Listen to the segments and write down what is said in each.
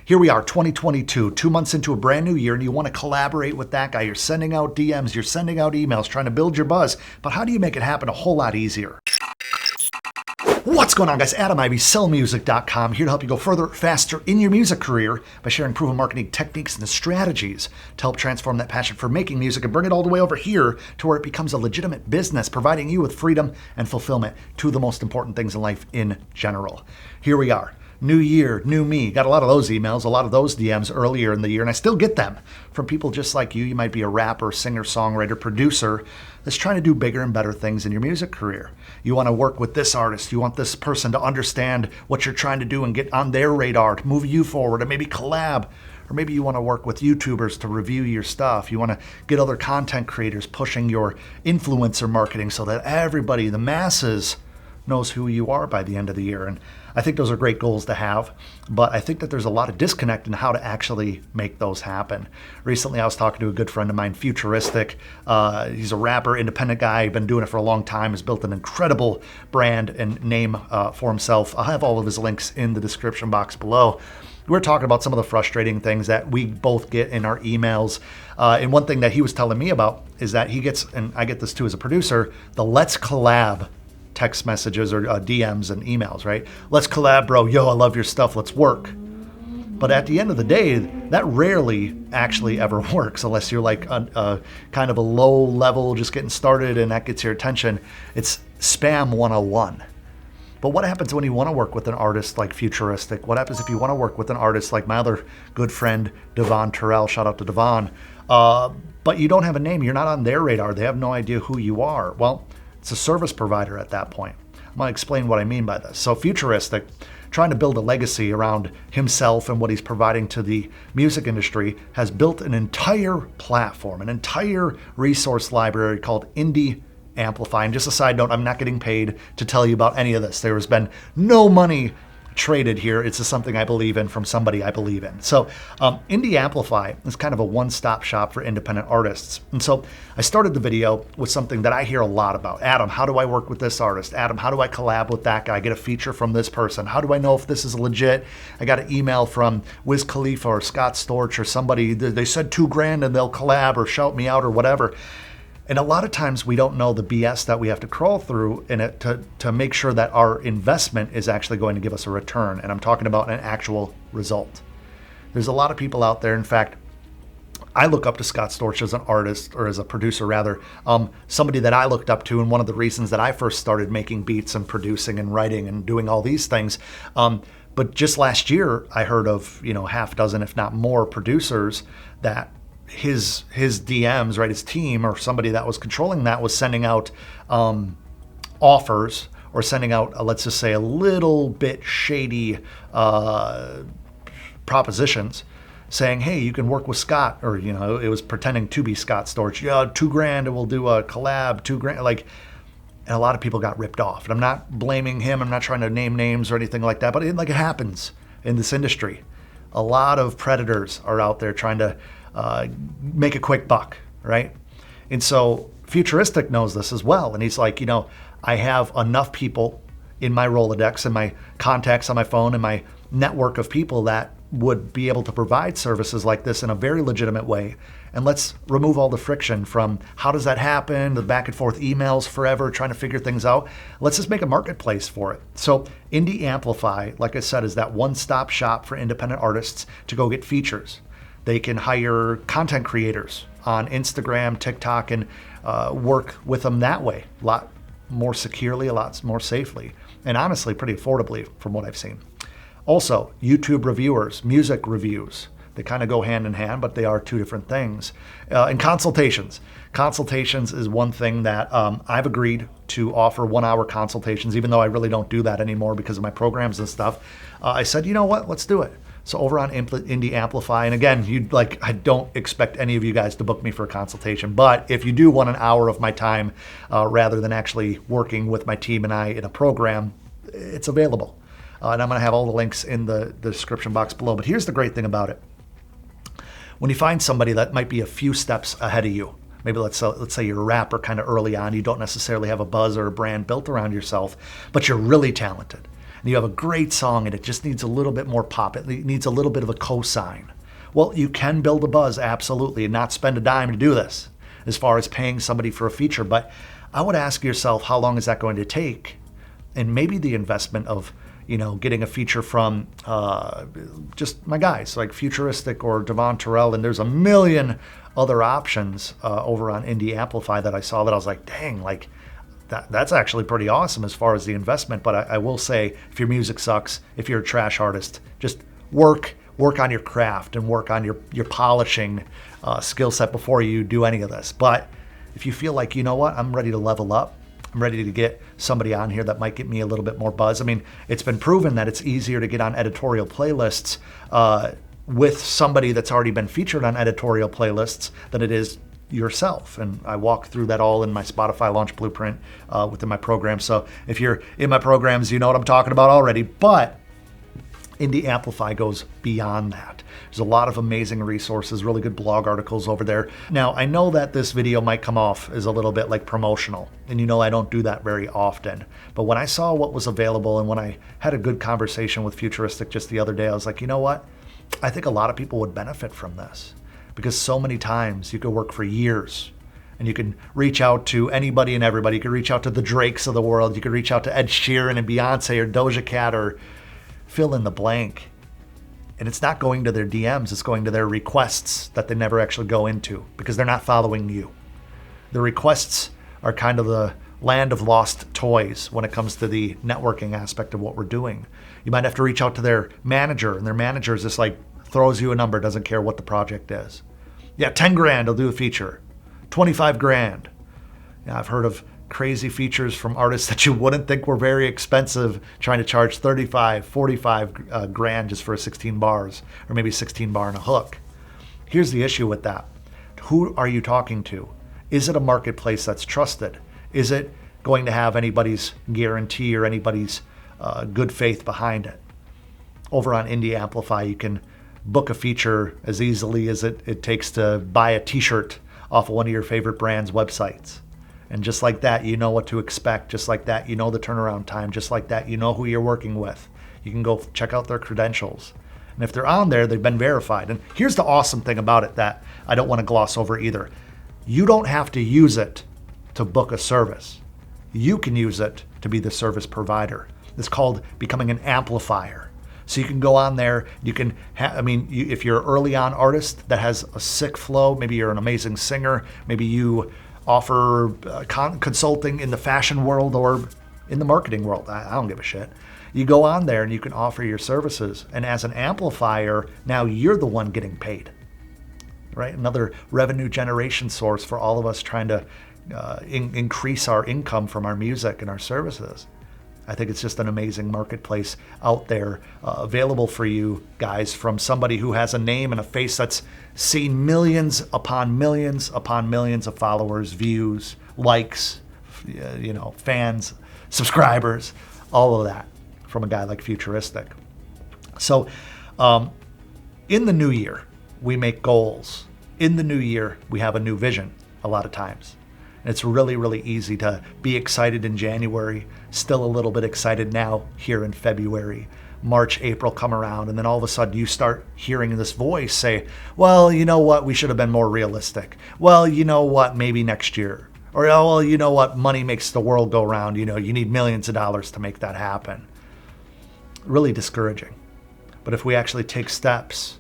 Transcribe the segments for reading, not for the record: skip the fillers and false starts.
Here we are, 2022, 2 months into a brand new year, and you want to collaborate with that guy. You're sending out DMs, you're sending out emails, trying to build your buzz. But how do you make it happen a whole lot easier? What's going on, guys? Adam Ivy, sellmusic.com, here to help you go further, faster in your music career by sharing proven marketing techniques and strategies to help transform that passion for making music and bring it all the way over here to where it becomes a legitimate business, providing you with freedom and fulfillment, two of the most important things in life in general. Here we are. New year, new me. Got a lot of those emails, a lot of those DMs earlier in the year, and I still get them from people just like you. You might be a rapper, singer, songwriter, producer that's trying to do bigger and better things in your music career. You want to work with this artist. You want this person to understand what you're trying to do and get on their radar to move you forward and maybe collab. Or maybe you want to work with YouTubers to review your stuff. You want to get other content creators pushing your influencer marketing so that everybody, the masses, knows who you are by the end of the year. And I think those are great goals to have, but I think that there's a lot of disconnect in how to actually make those happen. Recently, I was talking to a good friend of mine, Futuristic. He's a rapper, independent guy, been doing it for a long time, has built an incredible brand and name for himself. I'll have all of his links in the description box below. We're talking about some of the frustrating things that we both get in our emails. And one thing that he was telling me about is that he gets, and I get this too as a producer, the let's collab text messages or DMs and emails, right? Let's collab, bro. Yo, I love your stuff. Let's work. But at the end of the day, that rarely actually ever works unless you're like a kind of a low level, just getting started and that gets your attention. It's spam 101. But what happens when you want to work with an artist like Futuristic? What happens if you want to work with an artist like my other good friend, Devon Terrell? Shout out to Devon. But you don't have a name. You're not on their radar. They have no idea who you are. Well, it's a service provider at that point. I'm going to explain what I mean by this. So Futuristic, trying to build a legacy around himself and what he's providing to the music industry, has built an entire platform, an entire resource library called Indie Amplify. And just a side note, I'm not getting paid to tell you about any of this. There has been no money traded here. It's just something I believe in from somebody I believe in. So Indie Amplify is kind of a one-stop shop for independent artists. And so I started the video with something that I hear a lot about. Adam, how do I work with this artist? Adam, how do I collab with that guy? Get a feature from this person? How do I know if this is legit? I got an email from Wiz Khalifa or Scott Storch or somebody. They said $2,000 and they'll collab or shout me out or whatever. And a lot of times we don't know the BS that we have to crawl through in it to make sure that our investment is actually going to give us a return. And I'm talking about an actual result. There's a lot of people out there. In fact, I look up to Scott Storch as an artist, or as a producer rather, somebody that I looked up to, and one of the reasons that I first started making beats and producing and writing and doing all these things. But just last year, I heard of half dozen, if not more, producers that his DMs, right, his team or somebody that was controlling that was sending out offers or sending out, let's just say, a little bit shady propositions saying, hey, you can work with Scott, or, it was pretending to be Scott Storch. Yeah, $2,000 and we'll do a collab, $2,000. And a lot of people got ripped off. And I'm not blaming him. I'm not trying to name names or anything like that, but it happens in this industry. A lot of predators are out there trying to make a quick buck, right? And so Futuristic knows this as well. And he's like, I have enough people in my Rolodex and my contacts on my phone and my network of people that would be able to provide services like this in a very legitimate way. And let's remove all the friction from how does that happen, the back and forth emails forever, trying to figure things out. Let's just make a marketplace for it. So Indie Amplify, like I said, is that one-stop shop for independent artists to go get features. They can hire content creators on Instagram, TikTok, and work with them that way. A lot more securely, a lot more safely, and honestly, pretty affordably from what I've seen. Also, YouTube reviewers, music reviews. They kind of go hand in hand, but they are two different things. And consultations. Consultations is one thing that I've agreed to offer 1-hour consultations, even though I really don't do that anymore because of my programs and stuff. I said, you know what, let's do it. So over on Indie Amplify, and again, I don't expect any of you guys to book me for a consultation, but if you do want an hour of my time rather than actually working with my team and I in a program, it's available. And I'm going to have all the links in the description box below. But here's the great thing about it. When you find somebody that might be a few steps ahead of you, maybe let's say you're a rapper kind of early on, you don't necessarily have a buzz or a brand built around yourself, but you're really talented. and you have a great song and it just needs a little bit more pop. It needs a little bit of a cosign. Well, you can build a buzz, absolutely, and not spend a dime to do this as far as paying somebody for a feature. But I would ask yourself, how long is that going to take? And maybe the investment of, getting a feature from just my guys like Futuristic or Devon Terrell, and there's a million other options over on Indie Amplify that I saw that I was like, dang, like that's actually pretty awesome as far as the investment. But I will say, if your music sucks, if you're a trash artist, just work on your craft and work on your polishing skill set before you do any of this. But if you feel like, you know what, I'm ready to level up, I'm ready to get somebody on here that might get me a little bit more buzz. I mean, it's been proven that it's easier to get on editorial playlists with somebody that's already been featured on editorial playlists than it is yourself. And I walk through that all in my Spotify launch blueprint within my program. So if you're in my programs, you know what I'm talking about already. But Indie Amplify goes beyond that. There's a lot of amazing resources, really good blog articles over there. Now, I know that this video might come off as a little bit like promotional, and I don't do that very often. But when I saw what was available and when I had a good conversation with Futuristic just the other day, I was like, you know what? I think a lot of people would benefit from this, because so many times you could work for years and you can reach out to anybody and everybody. You could reach out to the Drakes of the world. You could reach out to Ed Sheeran and Beyonce or Doja Cat or fill in the blank. And it's not going to their DMs, it's going to their requests that they never actually go into because they're not following you. The requests are kind of the land of lost toys when it comes to the networking aspect of what we're doing. You might have to reach out to their manager, and their manager is just like throws you a number, doesn't care what the project is. Yeah, 10 grand, I'll do a feature. 25 grand. Yeah, I've heard of crazy features from artists that you wouldn't think were very expensive, trying to charge 35, 45 grand just for 16 bars, or maybe 16 bar and a hook. Here's the issue with that. Who are you talking to? Is it a marketplace that's trusted? Is it going to have anybody's guarantee or anybody's good faith behind it? Over on Indie Amplify, you can book a feature as easily as it takes to buy a t-shirt off of one of your favorite brands' websites. And just like that, you know what to expect. Just like that, you know the turnaround time. Just like that, you know who you're working with. You can go check out their credentials. And if they're on there, they've been verified. And here's the awesome thing about it that I don't want to gloss over either. You don't have to use it to book a service. You can use it to be the service provider. It's called becoming an amplifier. So you can go on there, you can, if you're an early on artist that has a sick flow, maybe you're an amazing singer, maybe you offer consulting in the fashion world or in the marketing world. I don't give a shit. You go on there and you can offer your services. And as an amplifier, now you're the one getting paid, right? Another revenue generation source for all of us trying to increase our income from our music and our services. I think it's just an amazing marketplace out there available for you guys from somebody who has a name and a face that's seen millions upon millions upon millions of followers, views, likes, fans, subscribers, all of that from a guy like Futuristic. So in the new year, we make goals. In the new year, we have a new vision a lot of times. And it's really, really easy to be excited in January, still a little bit excited now here in February. March, April come around, and then all of a sudden you start hearing this voice say, well, you know what, we should have been more realistic. Well, you know what, maybe next year. Or, oh, well, you know what, money makes the world go round. You need millions of dollars to make that happen. Really discouraging. But if we actually take steps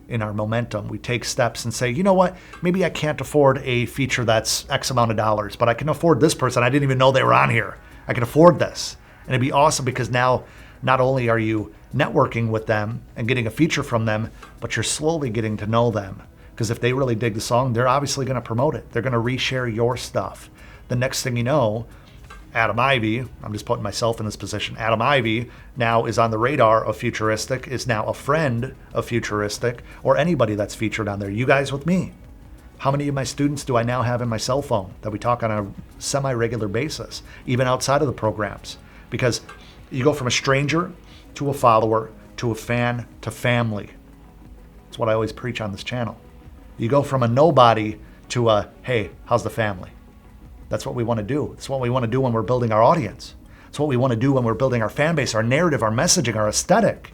in our momentum, we take steps and say, you know what, maybe I can't afford a feature that's X amount of dollars, but I can afford this person. I didn't even know they were on here. I can afford this. And it'd be awesome because now not only are you networking with them and getting a feature from them, but you're slowly getting to know them. Because if they really dig the song, they're obviously going to promote it. They're going to reshare your stuff. The next thing you know, Adam Ivy, I'm just putting myself in this position, Adam Ivy now is on the radar of Futuristic, is now a friend of Futuristic, or anybody that's featured on there. You guys with me. How many of my students do I now have in my cell phone that we talk on a semi-regular basis, even outside of the programs? Because you go from a stranger to a follower to a fan to family. That's what I always preach on this channel. You go from a nobody to a, hey, how's the family? That's what we want to do. That's what we want to do when we're building our audience. It's what we want to do when we're building our fan base, our narrative, our messaging, our aesthetic.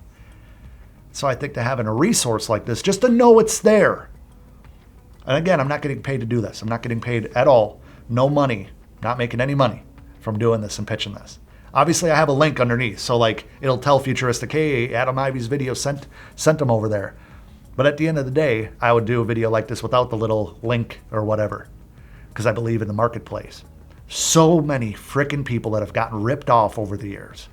So I think to having a resource like this, just to know it's there. And again, I'm not getting paid to do this. I'm not getting paid at all. No money. Not making any money from doing this and pitching this. Obviously, I have a link underneath. So like it'll tell Futuristic, hey, Adam Ivey's video sent them over there. But at the end of the day, I would do a video like this without the little link or whatever. Because I believe in the marketplace. So many freaking people that have gotten ripped off over the years.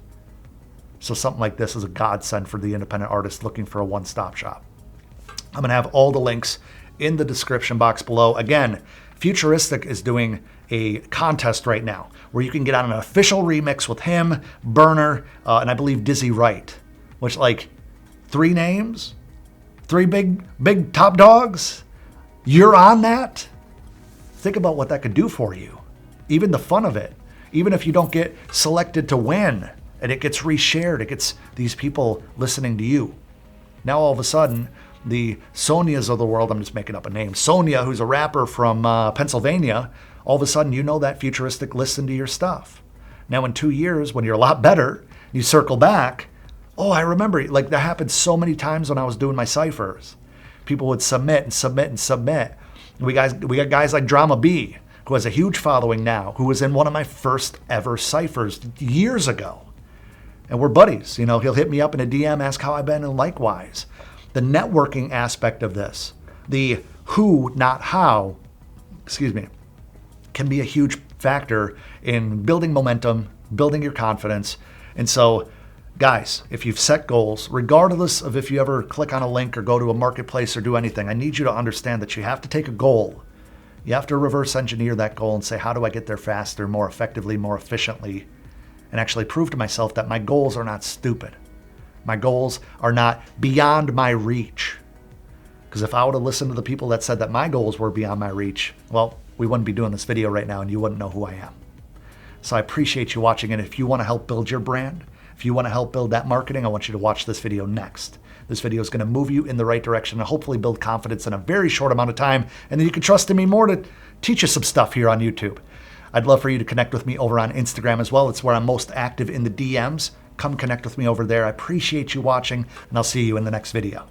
So something like this is a godsend for the independent artist looking for a one-stop shop. I'm going to have all the links in the description box below. Again, Futuristic is doing a contest right now where you can get on an official remix with him, Burner, and I believe Dizzy Wright, which like 3 names, 3 big top dogs. You're on that. Think about what that could do for you. Even the fun of it. Even if you don't get selected to win and it gets reshared, it gets these people listening to you. Now all of a sudden, the Sonias of the world, I'm just making up a name, Sonia, who's a rapper from Pennsylvania, all of a sudden you know that Futuristic listened to your stuff. Now in 2 years, when you're a lot better, you circle back, oh, I remember, like that happened so many times when I was doing my ciphers. People would submit and submit and submit. We got guys like Drama B, who has a huge following now, who was in one of my first ever ciphers years ago. And we're buddies. You know, he'll hit me up in a DM, ask how I've been, and likewise. The networking aspect of this, the who, not how, can be a huge factor in building momentum, building your confidence. And so, guys, if you've set goals, regardless of if you ever click on a link or go to a marketplace or do anything, I need you to understand that you have to take a goal. You have to reverse engineer that goal and say, how do I get there faster, more effectively, more efficiently, and actually prove to myself that my goals are not stupid. My goals are not beyond my reach. Because if I would have listened to the people that said that my goals were beyond my reach, well, we wouldn't be doing this video right now and you wouldn't know who I am. So I appreciate you watching, and if you want to help build your brand, if you want to help build that marketing, I want you to watch this video next. This video is going to move you in the right direction and hopefully build confidence in a very short amount of time, and then you can trust in me more to teach you some stuff here on YouTube. I'd love for you to connect with me over on Instagram as well. It's where I'm most active in the DMs. Come connect with me over there. I appreciate you watching, and I'll see you in the next video.